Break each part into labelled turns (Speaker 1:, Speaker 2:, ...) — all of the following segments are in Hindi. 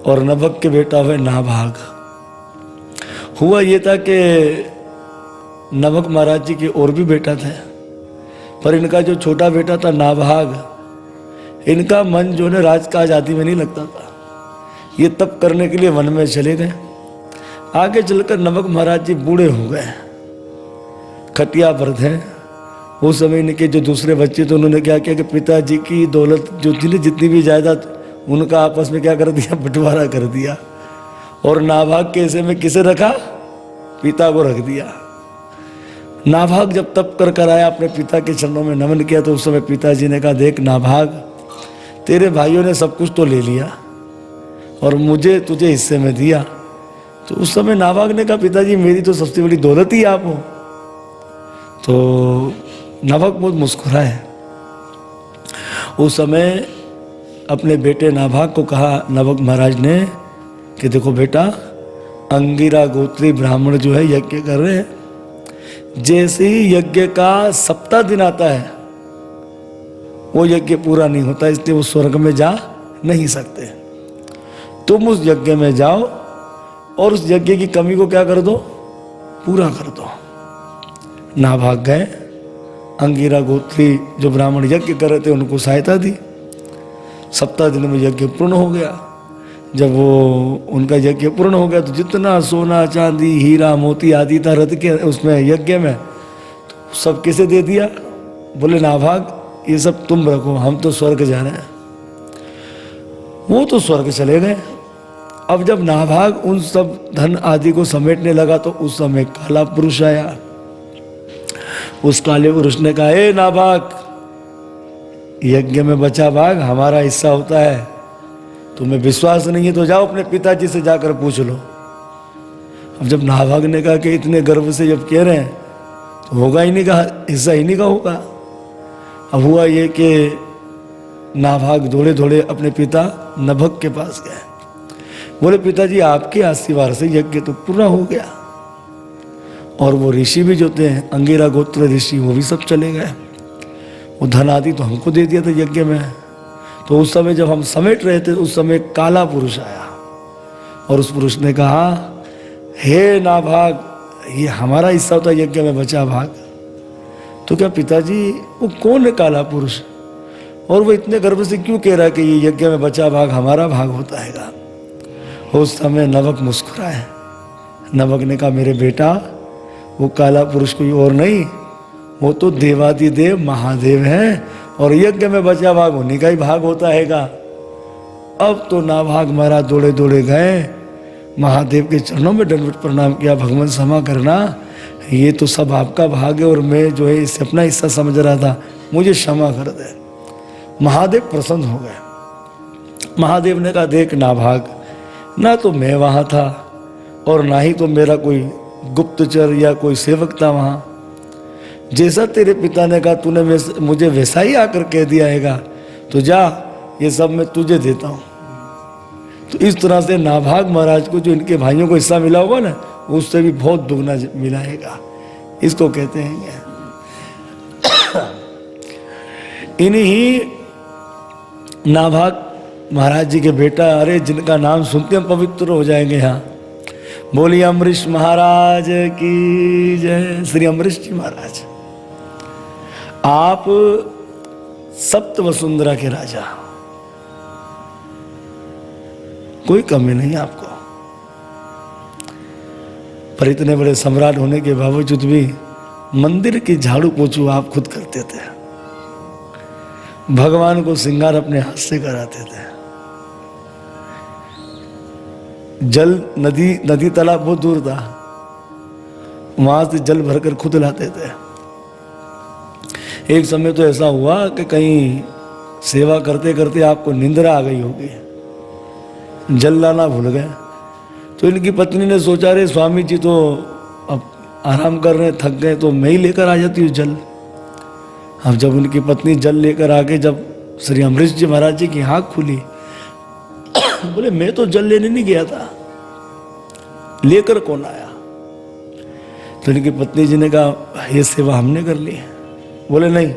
Speaker 1: और नभक के बेटा हुए नाभाग। हुआ ये था कि नभक महाराज जी के और भी बेटा थे, पर इनका जो छोटा बेटा था नाभाग, इनका मन जो है राजकाज आदि में नहीं लगता था। ये तप करने के लिए वन में चले गए। आगे चलकर नभक महाराज जी बूढ़े हो गए, खटिया पर थे। उस समय इनके जो दूसरे बच्चे थे उन्होंने क्या किया कि पिताजी की दौलत जो थी ना, जितनी भी जायदाद, उनका आपस में क्या कर दिया, बंटवारा कर दिया। और नाभाग के हिस्से में किसे रखा, पिता को रख दिया। नाभाग जब तप कर आया, अपने पिता के चरणों में नमन किया, तो उस समय पिताजी ने कहा, देख नाभाग, तेरे भाइयों ने सब कुछ तो ले लिया और मुझे तुझे हिस्से में दिया। तो उस समय नाभाग ने कहा, पिताजी मेरी तो सबसे बड़ी दौलत ही आप हो। तो नभक बहुत मुस्कुराए। उस समय अपने बेटे नाभाग को कहा नभक महाराज ने कि देखो बेटा, अंगिरा गोत्री ब्राह्मण जो है यज्ञ कर रहे हैं, जैसे ही यज्ञ का 7वां दिन आता है वो यज्ञ पूरा नहीं होता, इसलिए वो स्वर्ग में जा नहीं सकते। तुम उस यज्ञ में जाओ और उस यज्ञ की कमी को क्या कर दो, पूरा कर दो। नाभाग गए, अंगिरा गोत्री जो ब्राह्मण यज्ञ कर रहे थे उनको सहायता दी। 7 दिन में यज्ञ पूर्ण हो गया। जब वो उनका यज्ञ पूर्ण हो गया तो जितना सोना चांदी हीरा मोती आदि था रथ के उसमें यज्ञ में, तो सब किसे दे दिया। बोले नाभाग ये सब तुम रखो, हम तो स्वर्ग जा रहे हैं। वो तो स्वर्ग चले गए। अब जब नाभाग उन सब धन आदि को समेटने लगा तो उस समय काला पुरुष आया। उस काले पुरुष ने कहा, ए नाभाग, यज्ञ में बचा भाग हमारा हिस्सा होता है, तुम्हें विश्वास नहीं है तो जाओ अपने पिताजी से जाकर पूछ लो। अब जब नाभाग ने कहा कि इतने गर्व से जब कह रहे हैं तो होगा ही नहीं का हिस्सा, ही नहीं का होगा। अब हुआ ये कि नाभाग दौड़े दौड़े अपने पिता नभक के पास गए। बोले पिताजी आपके आशीर्वाद से यज्ञ तो पूरा हो गया, और वो ऋषि भी जो थे अंगिरा गोत्र ऋषि वो भी सब चले गए। वो धन आदि तो हमको दे दिया था यज्ञ में। तो उस समय जब हम समेट रहे थे उस समय काला पुरुष आया और उस पुरुष ने कहा, हे नाभाग, ये हमारा हिस्सा होता यज्ञ में बचा भाग। तो क्या पिताजी वो कौन है काला पुरुष, और वो इतने गर्व से क्यों कह रहा है कि ये यज्ञ में बचा भाग हमारा भाग होता है। उस समय नभक मुस्कुराए। नभक ने कहा, मेरे बेटा, वो काला पुरुष कोई और नहीं, वो तो देवादिदेव महादेव हैं, और यज्ञ में बचा भाग उन्हीं का ही भाग होता हैगा। अब तो नाभाग महाराज दौड़े दौड़े गए, महादेव के चरणों में दंडवत प्रणाम किया, भगवान क्षमा करना, ये तो सब आपका भाग है और मैं जो है इसे अपना हिस्सा समझ रहा था, मुझे क्षमा कर दे। महादेव प्रसन्न हो गए। महादेव ने कहा, देख नाभाग, ना तो मैं वहाँ था और ना ही तो मेरा कोई गुप्तचर या कोई सेवक था वहाँ। जैसा तेरे पिता ने कहा तूने मुझे वैसा ही आकर कह दिया हैगा, तो जा, ये सब मैं तुझे देता हूँ। तो इस तरह से नाभाग महाराज को जो इनके भाइयों को हिस्सा मिला होगा ना, उससे भी बहुत दुगना मिला हैगा। इसको कहते हैं इन्हीं नाभाग महाराज जी के बेटा, अरे जिनका नाम सुनते हम पवित्र हो जाएंगे। यहाँ बोलिए अम्बरीश महाराज की जय। श्री अम्बरीश जी महाराज, आप सप्त वसुंधरा के राजा, कोई कमी नहीं आपको, पर इतने बड़े सम्राट होने के बावजूद भी मंदिर की झाड़ू पोछू आप खुद करते थे। भगवान को श्रृंगार अपने हाथ से कराते थे। जल नदी तालाब बहुत दूर था, वहां से जल भरकर खुद लाते थे। एक समय तो ऐसा हुआ कि कहीं सेवा करते करते आपको निंद्रा आ गई होगी, जल लाना भूल गए। तो इनकी पत्नी ने सोचा, रे स्वामी जी तो अब आराम कर रहे, थक गए, तो मैं ही लेकर आ जाती हूँ जल। अब जब उनकी पत्नी जल लेकर आके जब श्री अम्बरीश जी महाराज जी की आँख खुली, बोले मैं तो जल लेने नहीं गया था, लेकर कौन आया। तो इनकी पत्नी जी ने कहा, ये सेवा हमने कर ली। बोले नहीं,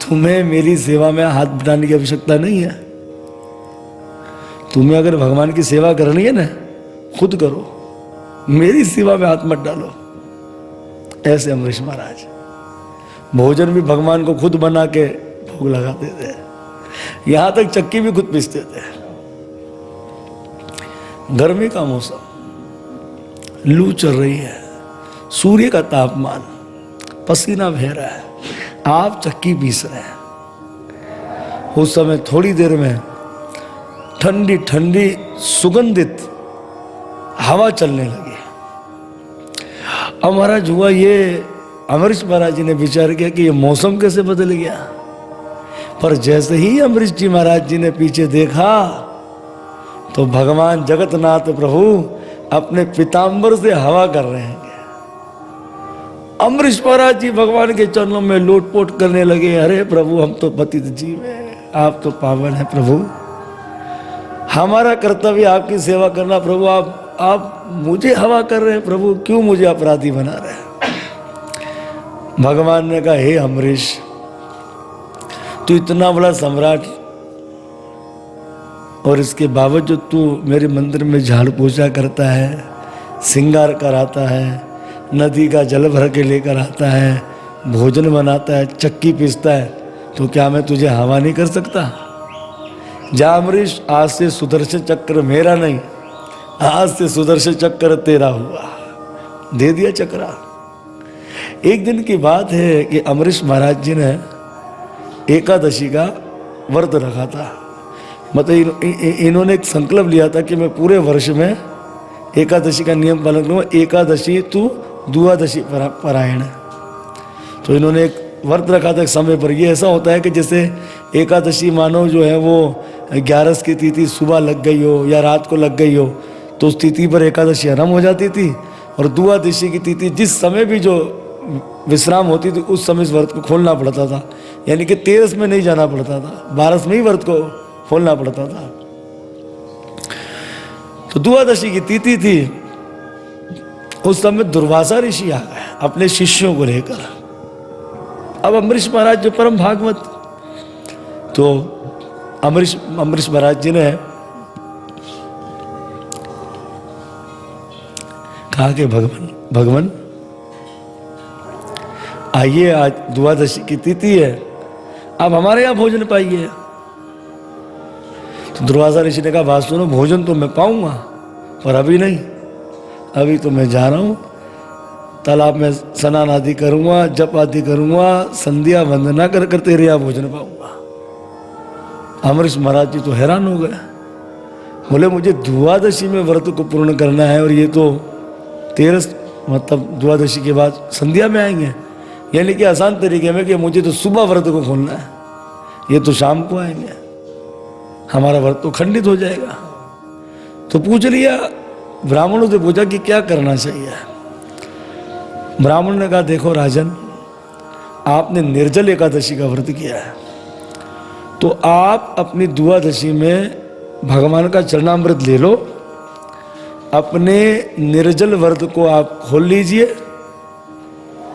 Speaker 1: तुम्हें मेरी सेवा में हाथ बटाने की आवश्यकता नहीं है। तुम्हें अगर भगवान की सेवा करनी है ना, खुद करो, मेरी सेवा में हाथ मत डालो। ऐसे अम्बरीश महाराज भोजन भी भगवान को खुद बना के भोग लगाते थे, यहां तक चक्की भी खुद पीसते थे। गर्मी का मौसम, लू चल रही है, सूर्य का तापमान, पसीना बह रहा है, आप चक्की पीस रहे हैं। उस समय थोड़ी देर में ठंडी ठंडी सुगंधित हवा चलने लगी। अब महाराज हुआ ये, अम्बरीश महाराज जी ने विचार किया कि ये मौसम कैसे बदल गया। पर जैसे ही अम्बरीश जी महाराज जी ने पीछे देखा तो भगवान जगन्नाथ प्रभु अपने पीताम्बर से हवा कर रहे हैं। अम्बरीश महाराज जी भगवान के चरणों में लोटपोट करने लगे, अरे प्रभु हम तो पतित जीव हैं, आप तो पावन हैं प्रभु, हमारा कर्तव्य आपकी सेवा करना, प्रभु आप मुझे हवा कर रहे हैं प्रभु, क्यों मुझे अपराधी बना रहे हैं। भगवान ने कहा, हे अम्बरीश, तू इतना बड़ा सम्राट और इसके बावजूद तू मेरे मंदिर में झाड़ू पोछा करता है, श्रृंगार कराता है, नदी का जल भर के लेकर आता है, भोजन बनाता है, चक्की पीसता है, तो क्या मैं तुझे हवा नहीं कर सकता। जा अम्बरीश, आज से सुदर्शन चक्र मेरा नहीं, आज से सुदर्शन चक्र तेरा हुआ। दे दिया चक्रा। एक दिन की बात है कि अम्बरीश महाराज जी ने एकादशी का व्रत रखा था। मतलब इन्होंने एक संकल्प लिया था कि मैं पूरे वर्ष में एकादशी का नियम पालन करूँगा, एकादशी तू द्वादशी परायण। तो इन्होंने एक व्रत रखा था एक समय पर। ये ऐसा होता है कि जैसे एकादशी मानो जो है वो 11 की तिथि सुबह लग गई हो या रात को लग गई हो, तो उस तिथि पर एकादशी आरंभ हो जाती थी, और द्वादशी की तिथि जिस समय भी जो विश्राम होती थी उस समय इस व्रत को खोलना पड़ता था। यानी कि 13 में नहीं जाना पड़ता था, 12 में ही व्रत को खोलना पड़ता था। तो द्वादशी की तिथि थी, उस समय दुर्वासा ऋषि आ गए अपने शिष्यों को लेकर। अब अम्बरीश महाराज जो परम भागवत, तो अम्बरीश महाराज जी ने कहा कि भगवान आइए, आज द्वादशी की तिथि है, आप हमारे यहाँ भोजन पाइए। तो दुर्वासा ऋषि ने कहा, बात सुनो, भोजन तो मैं पाऊंगा पर अभी नहीं, अभी तो मैं जा रहा हूँ, तालाब में स्नान आदि करूंगा, जप आदि करूंगा, संध्या वंदना कर कर तेरे यहाँ भोजन पाऊंगा। अम्बरीश महाराज जी तो हैरान हो गए, बोले मुझे द्वादशी में व्रत को पूर्ण करना है और ये तो 13 मतलब द्वादशी के बाद संध्या में आएंगे, यानी कि आसान तरीके में कि मुझे तो सुबह व्रत को खोलना है, ये तो शाम को आएंगे, हमारा व्रत तो खंडित हो जाएगा। तो पूछ लिया, ब्राह्मणों से पूछा कि क्या करना चाहिए। ब्राह्मण ने कहा, देखो राजन, आपने निर्जल एकादशी का व्रत किया है, तो आप अपनी द्वादशी में भगवान का चरणामृत ले लो, अपने निर्जल व्रत को आप खोल लीजिए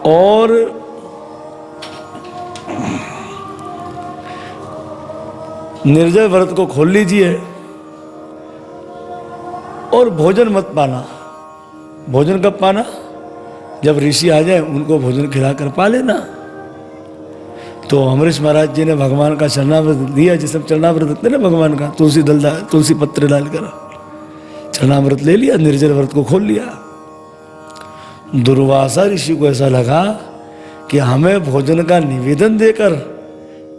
Speaker 1: और निर्जल व्रत को खोल लीजिए और भोजन मत पाना। भोजन कब पाना? जब ऋषि आ जाए उनको भोजन खिलाकर पा लेना। तो अम्बरीश महाराज जी ने भगवान का चरणामृत दिया, जिसमें चरणामृत देते ना भगवान का, तुलसी पत्र डालकर चरणामृत ले लिया, निर्जल व्रत को खोल लिया। दुर्वासा ऋषि को ऐसा लगा कि हमें भोजन का निवेदन देकर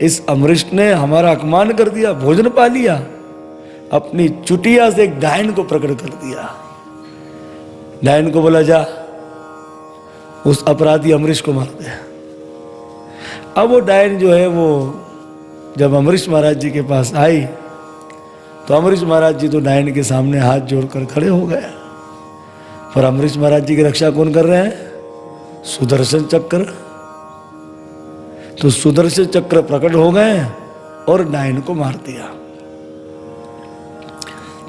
Speaker 1: इस अम्बरीश ने हमारा अपमान कर दिया, भोजन पा लिया। अपनी चुटिया से एक डायन को प्रकट कर दिया। डायन को बोला, जा उस अपराधी अम्बरीश को मार दे। अब वो डायन जो है वो जब अम्बरीश महाराज जी के पास आई तो अम्बरीश महाराज जी तो डायन के सामने हाथ जोड़कर खड़े हो गए। पर अम्बरीश महाराज जी की रक्षा कौन कर रहे हैं? सुदर्शन चक्र। तो सुदर्शन चक्र प्रकट हो गए और डायन को मार दिया।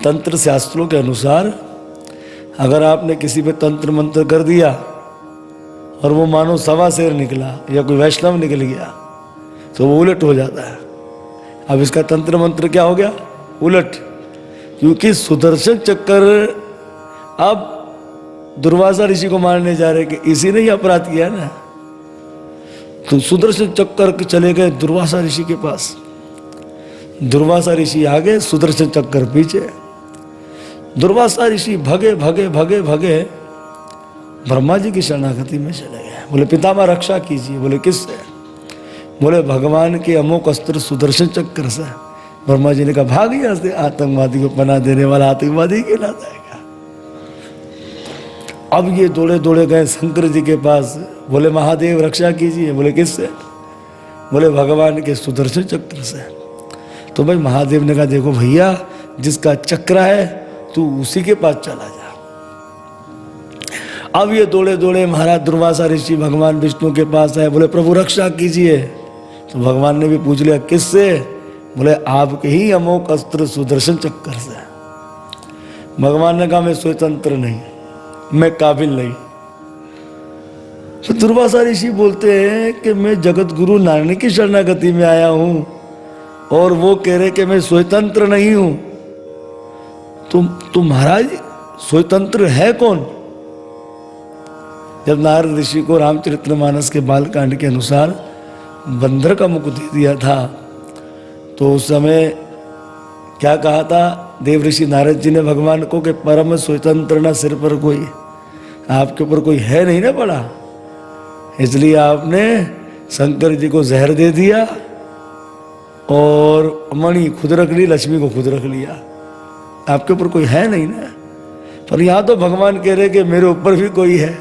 Speaker 1: तंत्र शास्त्रों के अनुसार अगर आपने किसी पे तंत्र मंत्र कर दिया और वो मानो सवा शेर निकला या कोई वैष्णव निकल गया तो वो उलट हो जाता है। अब इसका तंत्र मंत्र क्या हो गया? उलट। क्योंकि सुदर्शन चक्र अब दुर्वासा ऋषि को मारने जा रहे कि इसी ने ही अपराध किया ना। तो सुदर्शन चक्र चले गए दुर्वासा ऋषि के पास। दुर्वासा ऋषि आगे, सुदर्शन चक्र पीछे। दुर्वासा ऋषि भगे भगे भगे भगे ब्रह्मा जी की शरणागति में चले गए। बोले पितामह रक्षा कीजिए। बोले किससे? बोले भगवान के अमोक अस्त्र सुदर्शन चक्र से। ब्रह्मा जी ने कहा भाग यहाँ से, आतंकवादी को पनाह देने वाला आतंकवादी कहलाता है क्या? अब ये दौड़े दौड़े गए शंकर जी के पास। बोले महादेव रक्षा कीजिए। बोले किससे? बोले भगवान के सुदर्शन चक्र से। तो भाई महादेव ने कहा देखो भैया, जिसका चक्र है तू उसी के पास चला जा। अब ये दौड़े दौड़े महाराज दुर्वासा ऋषि भगवान विष्णु के पास आए। बोले प्रभु रक्षा कीजिए। तो भगवान ने भी पूछ लिया किससे? बोले आपके ही अमोक अस्त्र सुदर्शन चक्र से। भगवान ने कहा मैं स्वतंत्र नहीं, मैं काबिल नहीं। तो दुर्वासा ऋषि बोलते हैं कि मैं जगत गुरु नारायण की शरणागति में आया हूं और वो कह रहे कि मैं स्वतंत्र नहीं हूं। तुम महाराज स्वतंत्र है कौन? जब नारद ऋषि को रामचरितमानस के बालकांड के अनुसार बंदर का मुकुट दे दिया था, तो उस समय क्या कहा था देव ऋषि नारद जी ने भगवान को कि परम स्वतंत्र ना सिर पर कोई, आपके ऊपर कोई है नहीं ना पड़ा, इसलिए आपने शंकर जी को जहर दे दिया और मणि खुद रख ली, लक्ष्मी को खुद रख लिया। आपके ऊपर कोई है नहीं ना। पर यहां तो भगवान कह रहे कि मेरे ऊपर भी कोई है।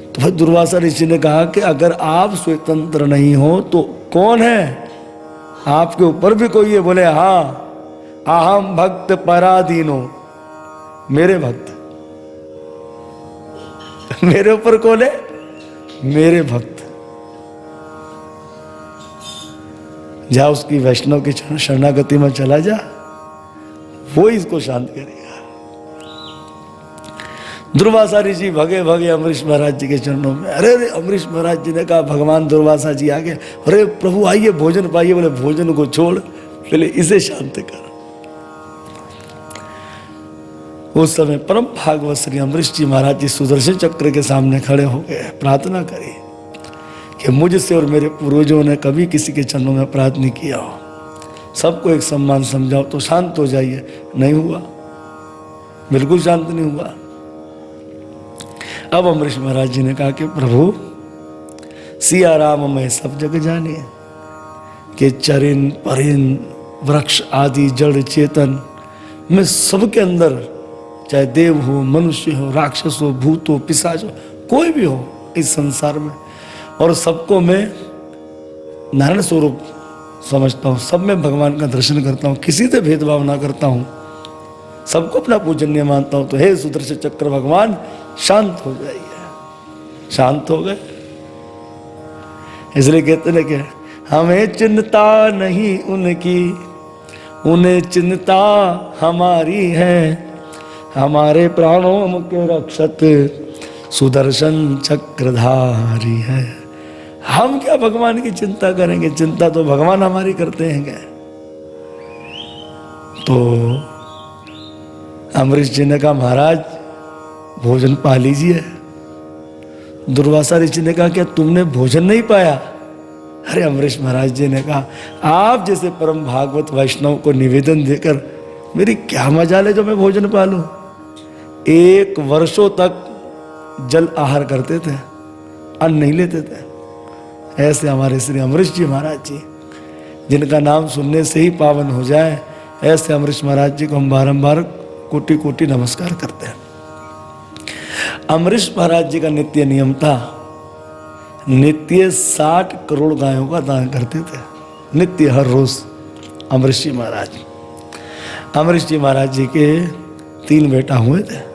Speaker 1: तो फिर दुर्वासा ऋषि ने कहा कि अगर आप स्वतंत्र नहीं हो तो कौन है? आपके ऊपर भी कोई है। बोले हाँ, अहम भक्त पराधीनो, मेरे भक्त। मेरे ऊपर कौन है? मेरे भक्त। जा उसकी वैष्णव की शरणागति में चला जा, वो इसको शांत करेगा। दुर्वासा ऋषि भगे भगे अमरीश महाराज जी के चरणों में। अरे अरे अमरीश महाराज जी ने कहा भगवान दुर्वासा जी आगे, अरे प्रभु आइए भोजन पाइए। बोले भोजन को छोड़, पहले इसे शांत कर। उस समय परम भागवत श्री अमरीश जी महाराज जी सुदर्शन चक्र के सामने खड़े हो गए, प्रार्थना करी कि मुझसे और मेरे पूर्वजों ने कभी किसी के चरणों में अपराध नहीं किया हो, सबको एक सम्मान समझाओ तो शांत हो जाइए। नहीं हुआ, बिल्कुल शांत नहीं हुआ। अब अमरीश महाराज जी ने कहा कि प्रभु सिया राम मैं सब जग जाने कि चरिन परिन वृक्ष आदि जड़ चेतन मैं सबके अंदर, चाहे देव हो, मनुष्य हो, राक्षस हो, भूत हो, पिशाच हो, कोई भी हो इस संसार में, और सबको मैं नारायण स्वरूप समझता हूँ। सब में भगवान का दर्शन करता हूँ, किसी से भेदभाव ना करता हूँ, सबको अपना पूजनीय मानता हूँ। तो हे सुदर्शन चक्र भगवान शांत हो जाइए। शांत हो गए। इसलिए कहते हैं कि हमें चिंता नहीं उनकी, उन्हें चिंता हमारी है, हमारे प्राणों के रक्षक सुदर्शन चक्रधारी है। हम क्या भगवान की चिंता करेंगे? चिंता तो भगवान हमारी करते हैं। तो अमरीश जी ने कहा महाराज भोजन पा लीजिए। दुर्वासा ऋषि ने कहा क्या तुमने भोजन नहीं पाया? अरे अमरीश महाराज जी ने कहा आप जैसे परम भागवत वैष्णव को निवेदन देकर मेरी क्या मजाल है जो मैं भोजन पा लूं। 1 वर्षों तक जल आहार करते थे, अन्न नहीं लेते थे। ऐसे हमारे श्री अमरीश जी महाराज जी, जिनका नाम सुनने से ही पावन हो जाए, ऐसे अमरीश महाराज जी को हम बारंबार कोटि कोटि नमस्कार करते हैं। अमरीश महाराज जी का नित्य नियम था, नित्य 60 करोड़ गायों का दान करते थे, नित्य हर रोज। अमरीश जी महाराज, अमरीश जी महाराज जी के 3 बेटा हुए थे।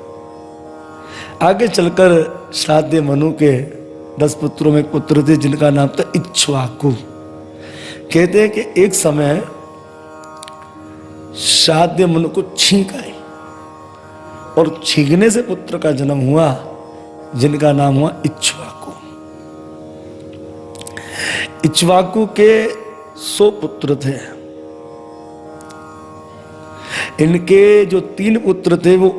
Speaker 1: आगे चलकर श्राद्ध मनु के 10 पुत्रों में एक पुत्र थे जिनका नाम था इक्ष्वाकु। कहते हैं कि एक समय श्राद्ध मनु को छींक आई और छींकने से पुत्र का जन्म हुआ जिनका नाम हुआ इक्ष्वाकु। इक्ष्वाकु के 100 पुत्र थे। इनके जो 3 पुत्र थे वो